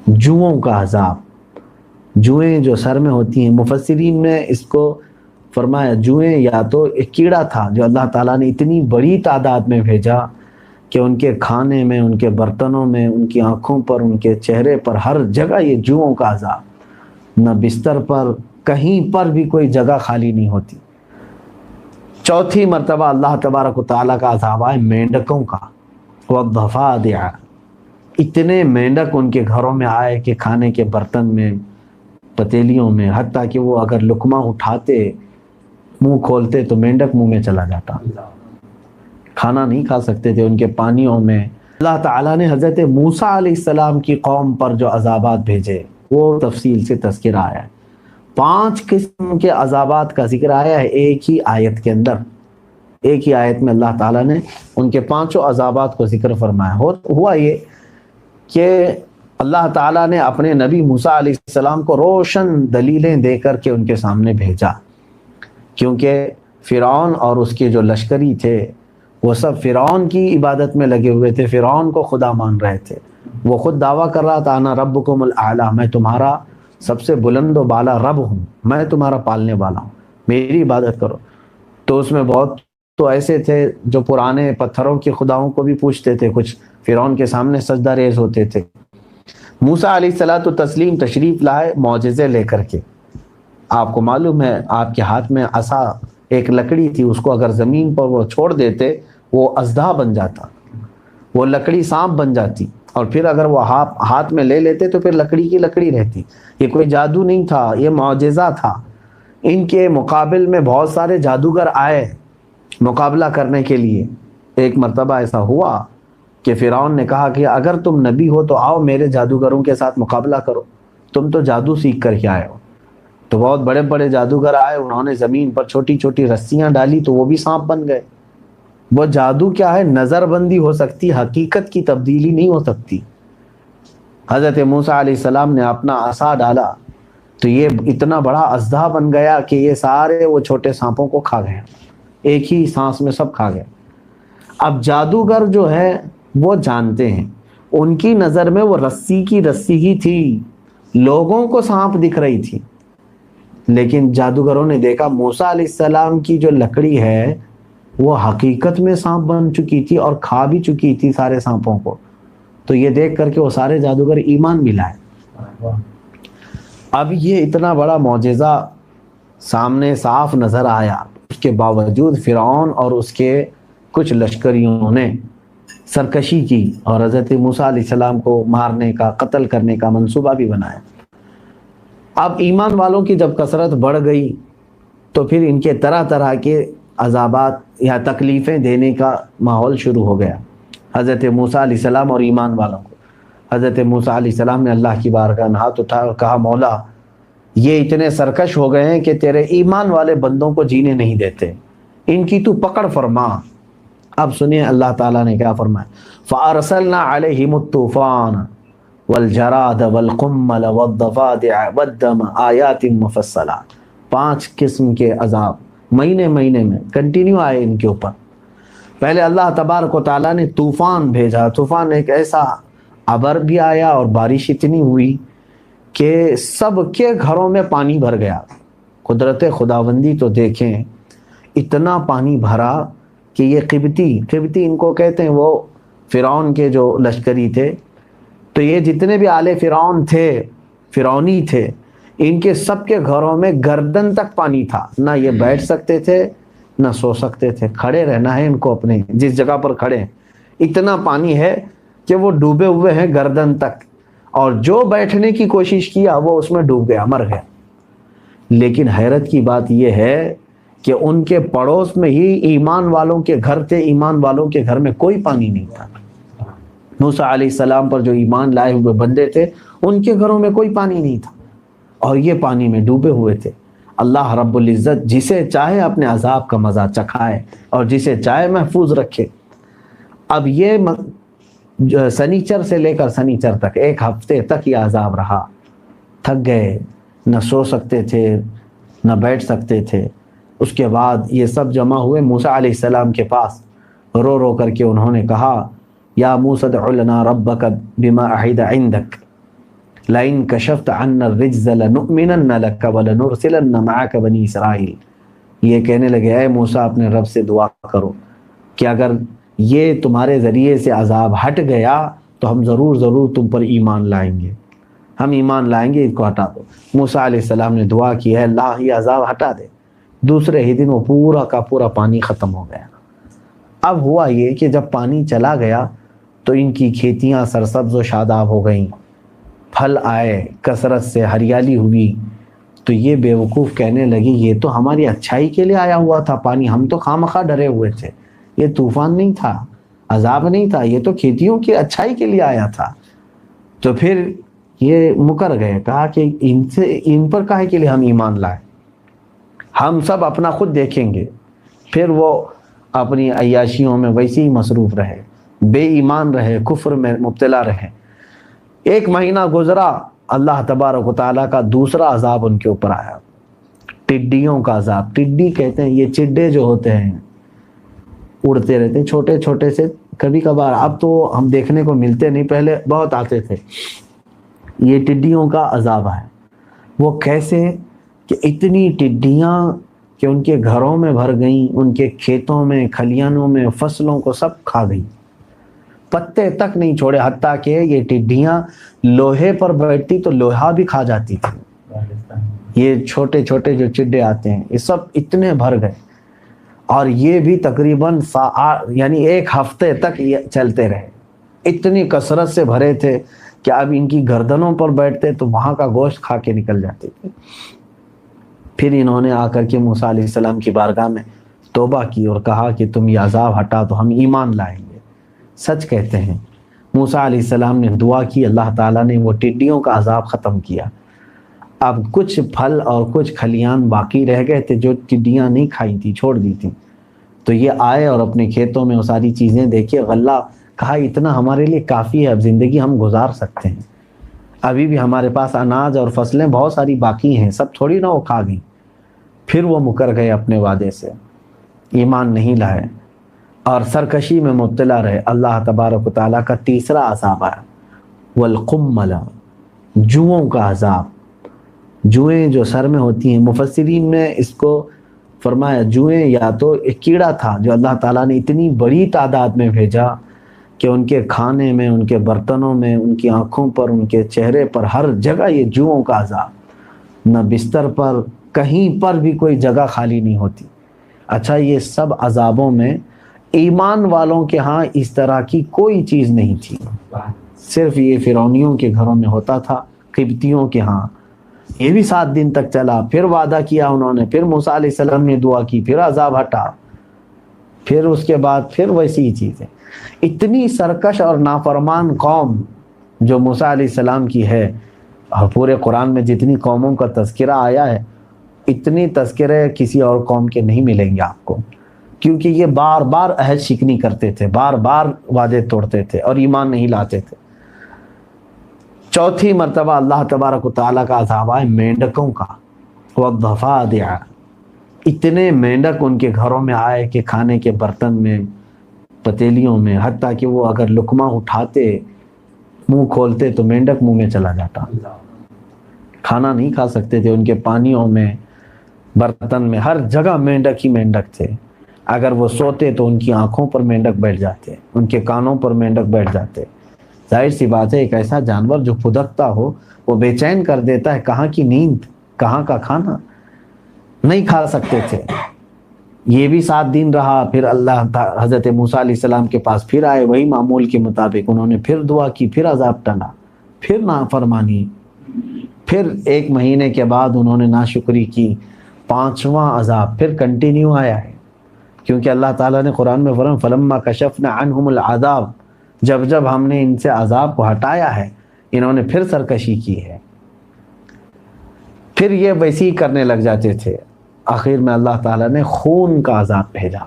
جوؤں کا عذاب، جوئیں جو سر میں ہوتی ہیں، مفسرین نے اس کو فرمایا جوئیں یا تو ایک کیڑا تھا جو اللہ تعالیٰ نے اتنی بڑی تعداد میں بھیجا کہ ان کے کھانے میں، ان کے برتنوں میں، ان کی آنکھوں پر، ان کے چہرے پر، ہر جگہ یہ جوؤں کا عذاب، نہ بستر پر کہیں پر بھی کوئی جگہ خالی نہیں ہوتی۔ چوتھی مرتبہ اللہ تبارک و تعالیٰ کا عذاب آئے مینڈکوں کا، والضفادع، اتنے مینڈک ان کے گھروں میں آئے کہ کھانے کے برتن میں، پتیلیوں میں، حتیٰ کہ وہ اگر لقمہ اٹھاتے، منہ کھولتے تو مینڈک منہ میں چلا جاتا، کھانا نہیں کھا سکتے تھے ان کے پانیوں میں۔ اللہ تعالیٰ نے حضرت موسیٰ علیہ السلام کی قوم پر جو عذابات بھیجے وہ تفصیل سے تذکرہ آیا ہے۔ 5 قسم کے عذابات کا ذکر آیا ہے ایک ہی آیت کے اندر، ایک ہی آیت میں اللہ تعالیٰ نے ان کے 5 عذابات کو ذکر فرمایا۔ ہوا یہ کہ اللہ تعالیٰ نے اپنے نبی موسیٰ علیہ السلام کو روشن دلیلیں دے کر کے ان کے سامنے بھیجا، کیونکہ فرعون اور اس کے جو لشکری تھے وہ سب فرعون کی عبادت میں لگے ہوئے تھے، فرعون کو خدا مان رہے تھے۔ وہ خود دعویٰ کر رہا تھا انا ربکم الاعلی، میں تمہارا سب سے بلند و بالا رب ہوں، میں تمہارا پالنے والا ہوں، میری عبادت کرو۔ تو اس میں بہت تو ایسے تھے جو پرانے پتھروں کے خداؤں کو بھی پوچھتے تھے، کچھ فرعون کے سامنے سجدہ ریز ہوتے تھے۔ موسیٰ علیہ الصلوۃ والتسلیم تشریف لائے معجزے لے کر کے۔ آپ کو معلوم ہے آپ کے ہاتھ میں عصا ایک لکڑی تھی، اس کو اگر زمین پر وہ چھوڑ دیتے وہ اژدہا بن جاتا، وہ لکڑی سانپ بن جاتی، اور پھر اگر وہ ہاتھ میں لے لیتے تو پھر لکڑی کی لکڑی رہتی۔ یہ کوئی جادو نہیں تھا، یہ معجزہ تھا۔ ان کے مقابل میں بہت سارے جادوگر آئے مقابلہ کرنے کے لیے۔ ایک مرتبہ ایسا ہوا کہ فرعون نے کہا کہ اگر تم نبی ہو تو آؤ میرے جادوگروں کے ساتھ مقابلہ کرو، تم تو جادو سیکھ کر کے آئے ہو۔ تو بہت بڑے بڑے جادوگر آئے، انہوں نے زمین پر چھوٹی چھوٹی رسیاں ڈالی تو وہ بھی سانپ بن گئے۔ وہ جادو کیا ہے، نظر بندی ہو سکتی، حقیقت کی تبدیلی نہیں ہو سکتی۔ حضرت موسیٰ علیہ السلام نے اپنا عصا ڈالا تو یہ اتنا بڑا اژدہا بن گیا کہ یہ سارے وہ چھوٹے سانپوں کو کھا گئے، ایک ہی سانس میں سب کھا گئے۔ اب جادوگر جو ہے وہ جانتے ہیں، ان کی نظر میں وہ رسی کی رسی ہی تھی، لوگوں کو سانپ دکھ رہی تھی، لیکن جادوگروں نے دیکھا موسیٰ علیہ السلام کی جو لکڑی ہے وہ حقیقت میں سانپ بن چکی تھی اور کھا بھی چکی تھی سارے سانپوں کو۔ تو یہ دیکھ کر کے وہ سارے جادوگر ایمان بھی لائے۔ اب یہ اتنا بڑا معجزہ سامنے صاف نظر آیا، اس کے باوجود فرعون اور اس کے کچھ لشکریوں نے سرکشی کی اور حضرت موسیٰ علیہ السلام کو مارنے کا، قتل کرنے کا منصوبہ بھی بنایا۔ اب ایمان والوں کی جب کثرت بڑھ گئی تو پھر ان کے طرح طرح کے عذابات یا تکلیفیں دینے کا ماحول شروع ہو گیا حضرت موسیٰ علیہ السلام اور ایمان والوں کو۔ حضرت موسیٰ علیہ السلام نے اللہ کی بارگاہ میں ہاتھ اٹھایا اور کہا مولا یہ اتنے سرکش ہو گئے ہیں کہ تیرے ایمان والے بندوں کو جینے نہیں دیتے، ان کی تو پکڑ فرما۔ اب سنیے اللہ تعالیٰ نے کیا فرمایا، فَأَرْسَلْنَا عَلَيْهِمُ الطُّوفَانَ وَالْجَرَادَ وَالْقُمَّلَ وَالضَّفَادِعَ وَالدَّمَ آیَاتٍ مُفَصَّلَاتٍ، 5 قسم کے عذاب مہینے مہینے میں کنٹینیو آئے ان کے اوپر۔ پہلے اللہ تبارک و تعالیٰ نے طوفان بھیجا، طوفان ایک ایسا ابر بھی آیا اور بارش اتنی ہوئی کہ سب کے گھروں میں پانی بھر گیا۔ قدرت خداوندی تو دیکھیں، اتنا پانی بھرا کہ یہ قبطی ان کو کہتے ہیں، وہ فرعون کے جو لشکری تھے، تو یہ جتنے بھی آل فرعون تھے، فرعونی تھے، ان کے سب کے گھروں میں گردن تک پانی تھا، نہ یہ بیٹھ سکتے تھے نہ سو سکتے تھے، کھڑے رہنا ہے ان کو اپنے جس جگہ پر کھڑے ہیں، اتنا پانی ہے کہ وہ ڈوبے ہوئے ہیں گردن تک، اور جو بیٹھنے کی کوشش کیا وہ اس میں ڈوب گیا، مر گیا۔ لیکن حیرت کی بات یہ ہے کہ ان کے پڑوس میں ہی ایمان والوں کے گھر تھے، ایمان والوں کے گھر میں کوئی پانی نہیں تھا۔ موسیٰ علیہ السلام پر جو ایمان لائے ہوئے بندے تھے ان کے گھروں میں کوئی پانی نہیں تھا، اور یہ پانی میں ڈوبے ہوئے تھے۔ اللہ رب العزت جسے چاہے اپنے عذاب کا مزہ چکھائے اور جسے چاہے محفوظ رکھے۔ اب یہ سنیچر سے لے کر سنیچر تک 1 ہفتے تک یہ عذاب رہا، تھک گئے، نہ سو سکتے تھے نہ بیٹھ سکتے تھے۔ اس کے بعد یہ سب جمع ہوئے موسیٰ علیہ السلام کے پاس، رو رو کر کے انہوں نے کہا یا موسیٰ ادع لنا ربک بما عہد عندک، لئن کشفت عنا الرجز لنؤمنن لک ولنرسلن معک بنی اسرائیل، یہ کہنے لگے اے موسیٰ اپنے رب سے دعا کرو کہ اگر یہ تمہارے ذریعے سے عذاب ہٹ گیا تو ہم ضرور تم پر ایمان لائیں گے، ہم ایمان لائیں گے، اس کو ہٹا دو۔ موسیٰ علیہ السلام نے دعا کی ہے اللہ یہ عذاب ہٹا دے، دوسرے ہی دن وہ پورا کا پورا پانی ختم ہو گیا۔ اب ہوا یہ کہ جب پانی چلا گیا تو ان کی کھیتیاں سرسبز و شاداب ہو گئیں، پھل آئے کثرت سے، ہریالی ہوئی، تو یہ بیوقوف کہنے لگی یہ تو ہماری اچھائی کے لیے آیا ہوا تھا پانی، ہم تو خواہ ڈرے ہوئے تھے، یہ طوفان نہیں تھا، عذاب نہیں تھا، یہ تو کھیتیوں کی اچھائی کے لیے آیا تھا۔ تو پھر یہ مکر گئے، کہا کہ ان پر کاہے کے لیے ہم ایمان لائیں، ہم سب اپنا خود دیکھیں گے۔ پھر وہ اپنی عیاشیوں میں ویسے ہی مصروف رہے، بے ایمان رہے، کفر میں مبتلا رہے۔ ایک مہینہ گزرا، اللہ تبارک و تعالیٰ کا دوسرا عذاب ان کے اوپر آیا، ٹڈیوں کا عذاب۔ ٹڈی کہتے ہیں یہ چڈے جو ہوتے ہیں، اڑتے رہتے ہیں چھوٹے چھوٹے سے، کبھی کبھار، اب تو ہم دیکھنے کو ملتے نہیں، پہلے بہت آتے تھے۔ یہ ٹڈیوں کا عذاب ہے۔ وہ کیسے کہ اتنی ٹڈیاں کہ ان کے گھروں میں بھر گئیں، ان کے کھیتوں میں، کھلیانوں میں، فصلوں کو سب کھا گئی، پتے تک نہیں چھوڑے، حتیٰ کہ یہ ٹڈیاں لوہے پر بیٹھتی تو لوہا بھی کھا جاتی تھی۔ یہ چھوٹے چھوٹے جو چڈے آتے ہیں یہ سب اتنے بھر گئے، اور یہ بھی تقریباً یعنی ایک ہفتے تک یہ چلتے رہے، اتنی کثرت سے بھرے تھے کہ اب ان کی گردنوں پر بیٹھتے تو وہاں کا گوشت کھا کے نکل جاتے تھے۔ پھر انہوں نے آ کر کے موسیٰ علیہ السلام کی بارگاہ میں توبہ کی اور کہا کہ تم یہ عذاب ہٹا تو ہم ایمان لائیں گے۔ سچ کہتے ہیں، موسیٰ علیہ السلام نے دعا کی، اللہ تعالیٰ نے وہ ٹڈیوں کا عذاب ختم کیا۔ اب کچھ پھل اور کچھ کھلیان باقی رہ گئے تھے جو ٹڈیاں نہیں کھائی تھی، چھوڑ دی تھی، تو یہ آئے اور اپنے کھیتوں میں وہ ساری چیزیں دیکھے، غلہ، کہا اتنا ہمارے لیے کافی ہے، اب زندگی ہم گزار سکتے ہیں، ابھی بھی ہمارے پاس اناج اور فصلیں بہت ساری باقی ہیں، سب تھوڑی نہ وہ کھا گئیں۔ پھر وہ مکر گئے اپنے وعدے سے، ایمان نہیں لائے اور سرکشی میں مبتلا رہے۔ اللہ تبارک و تعالیٰ کا تیسرا عذاب آیا، والقمل، جوؤں کا عذاب۔ جوئیں جو سر میں ہوتی ہیں، مفسرین نے اس کو فرمایا جوئیں یا تو ایک کیڑا تھا جو اللہ تعالیٰ نے اتنی بڑی تعداد میں بھیجا کہ ان کے کھانے میں، ان کے برتنوں میں، ان کی آنکھوں پر، ان کے چہرے پر، ہر جگہ یہ جوؤں کا عذاب، نہ بستر پر، کہیں پر بھی کوئی جگہ خالی نہیں ہوتی۔ اچھا، یہ سب عذابوں میں ایمان والوں کے ہاں اس طرح کی کوئی چیز نہیں تھی، صرف یہ فرعونیوں کے گھروں میں ہوتا تھا، قبطیوں کے ہاں۔ یہ بھی 7 دن تک چلا، پھر وعدہ کیا انہوں نے، پھر موسیٰ علیہ السلام نے دعا کی، پھر عذاب ہٹا، پھر اس کے بعد پھر ویسی ہی چیزیں۔ اتنی سرکش اور نافرمان قوم جو موسیٰ علیہ السلام کی ہے، اور پورے قرآن میں جتنی قوموں کا تذکرہ آیا ہے، اتنی تذکرے کسی اور قوم کے نہیں ملیں گے آپ کو، کیونکہ یہ بار بار عہد شکنی کرتے تھے، بار بار وعدے توڑتے تھے اور ایمان نہیں لاتے تھے۔ چوتھی مرتبہ اللہ تبارک و تعالیٰ کا عذاب ہے مینڈکوں کا، والضفادع، اتنے مینڈک ان کے گھروں میں آئے کہ کھانے کے برتن میں، پتیلیوں میں، حتیٰ کہ وہ اگر لقمہ اٹھاتے، منہ کھولتے تو مینڈک منہ میں چلا جاتا، کھانا نہیں کھا سکتے تھے۔ ان کے پانیوں میں، برتن میں، ہر جگہ مینڈک ہی مینڈک تھے۔ اگر وہ سوتے تو ان کی آنکھوں پر مینڈک بیٹھ جاتے، ان کے کانوں پر مینڈک بیٹھ جاتے۔ ظاہر سی بات ہے، ایک ایسا جانور جو پھدکتا ہو وہ بے چین کر دیتا ہے، کہاں کی نیند، کہاں کا کھانا، نہیں کھا سکتے تھے۔ یہ بھی 7 دن رہا، پھر اللہ حضرت موسیٰ علیہ السلام کے پاس پھر آئے، وہی معمول کے مطابق انہوں نے پھر دعا کی، پھر عذاب ٹلا، پھر نافرمانی، پھر 1 مہینے کے بعد انہوں نے ناشکری کی، 5واں عذاب پھر کنٹینیو آیا ہے، کیونکہ اللہ تعالیٰ نے قرآن میں فرمایا فلما کشفنا عنہم العذاب، جب جب ہم نے ان سے عذاب کو ہٹایا ہے، انہوں نے پھر سرکشی کی ہے، پھر یہ ویسے ہی کرنے لگ جاتے تھے۔ آخر میں اللہ تعالیٰ نے خون کا عذاب بھیجا،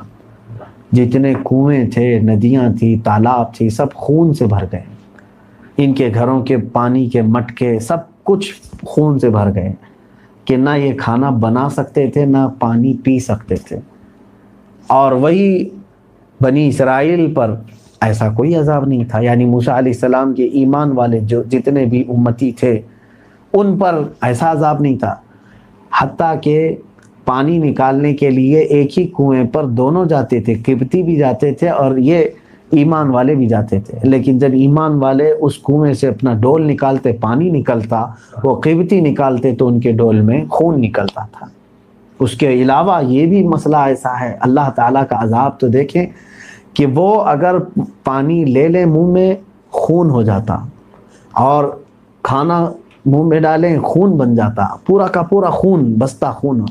جتنے کنویں تھے، ندیاں تھی، تالاب تھی، سب خون سے بھر گئے، ان کے گھروں کے پانی کے مٹکے سب کچھ خون سے بھر گئے کہ نہ یہ کھانا بنا سکتے تھے، نہ پانی پی سکتے تھے۔ اور وہی بنی اسرائیل پر ایسا کوئی عذاب نہیں تھا، یعنی موسیٰ علیہ السلام کے ایمان والے جو جتنے بھی امتی تھے ان پر ایسا عذاب نہیں تھا، حتیٰ کہ پانی نکالنے کے لیے ایک ہی کنویں پر دونوں جاتے تھے، قبطی بھی جاتے تھے اور یہ ایمان والے بھی جاتے تھے، لیکن جب ایمان والے اس کنویں سے اپنا ڈول نکالتے پانی نکلتا، وہ قبطی نکالتے تو ان کے ڈول میں خون نکلتا تھا۔ اس کے علاوہ یہ بھی مسئلہ ایسا ہے، اللہ تعالیٰ کا عذاب تو دیکھیں کہ وہ اگر پانی لے لیں منہ میں خون ہو جاتا، اور کھانا منہ میں ڈالیں خون بن جاتا، پورا کا پورا خون، بستہ خون،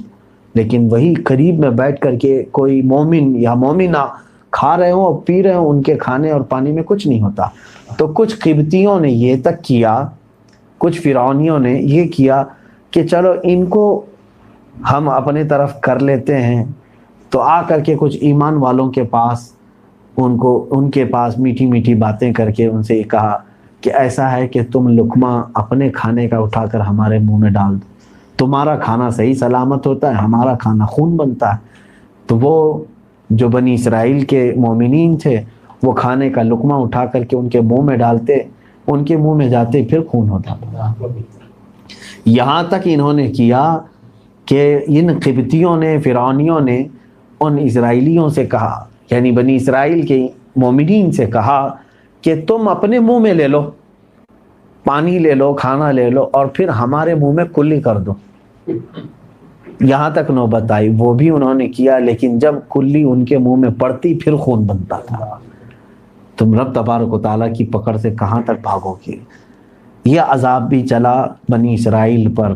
لیکن وہی قریب میں بیٹھ کر کے کوئی مومن یا مومنہ کھا رہے ہوں اور پی رہے ہوں، ان کے کھانے اور پانی میں کچھ نہیں ہوتا۔ تو کچھ قبطیوں نے یہ تک کیا، کچھ فرعونیوں نے یہ کیا کہ چلو ان کو ہم اپنے طرف کر لیتے ہیں، تو آ کر کے کچھ ایمان والوں کے پاس ان کے پاس میٹھی میٹھی باتیں کر کے ان سے یہ کہا کہ ایسا ہے کہ تم لقمہ اپنے کھانے کا اٹھا کر ہمارے منہ میں ڈال دو، تمہارا کھانا صحیح سلامت ہوتا ہے، ہمارا کھانا خون بنتا ہے۔ تو وہ جو بنی اسرائیل کے مومنین تھے، وہ کھانے کا لقمہ اٹھا کر کے ان کے منہ میں ڈالتے، ان کے منہ میں جاتے پھر خون ہوتا تھا۔ یہاں تک انہوں نے کیا کہ ان قبطیوں نے، فرعونیوں نے ان اسرائیلیوں سے کہا، یعنی بنی اسرائیل کے مومنین سے کہا کہ تم اپنے منہ میں لے لو، پانی لے لو، کھانا لے لو، اور پھر ہمارے منہ میں کلی کر دو۔ یہاں تک نوبت آئی، وہ بھی انہوں نے کیا، لیکن جب کلی ان کے منہ میں پڑتی پھر خون بنتا تھا۔ تم رب تبارک و تعالیٰ کی پکڑ سے کہاں تک بھاگو گے؟ یہ عذاب بھی چلا بنی اسرائیل پر۔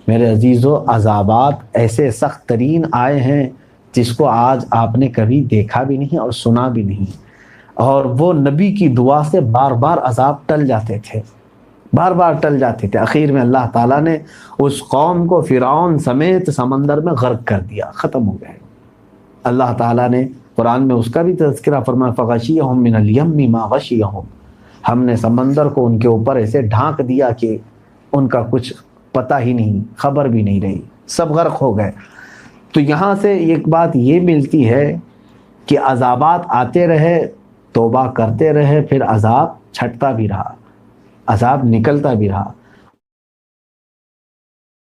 میرے عزیزو، عذابات ایسے سخت ترین آئے ہیں جس کو آج آپ نے کبھی دیکھا بھی نہیں اور سنا بھی نہیں، اور وہ نبی کی دعا سے بار بار عذاب ٹل جاتے تھے، بار بار ٹل جاتے تھے۔ اخیر میں اللہ تعالیٰ نے اس قوم کو فرعون سمیت سمندر میں غرق کر دیا، ختم ہو گئے۔ اللہ تعالیٰ نے قرآن میں اس کا بھی تذکرہ فرمایا، فغشیہم من الیم ما غشیہم، ہم نے سمندر کو ان کے اوپر ایسے ڈھانک دیا کہ ان کا کچھ پتہ ہی نہیں، خبر بھی نہیں رہی، سب غرق ہو گئے۔ تو یہاں سے ایک بات یہ ملتی ہے کہ عذابات آتے رہے، توبہ کرتے رہے، پھر عذاب چھٹتا بھی رہا، عذاب نکلتا بھی رہا۔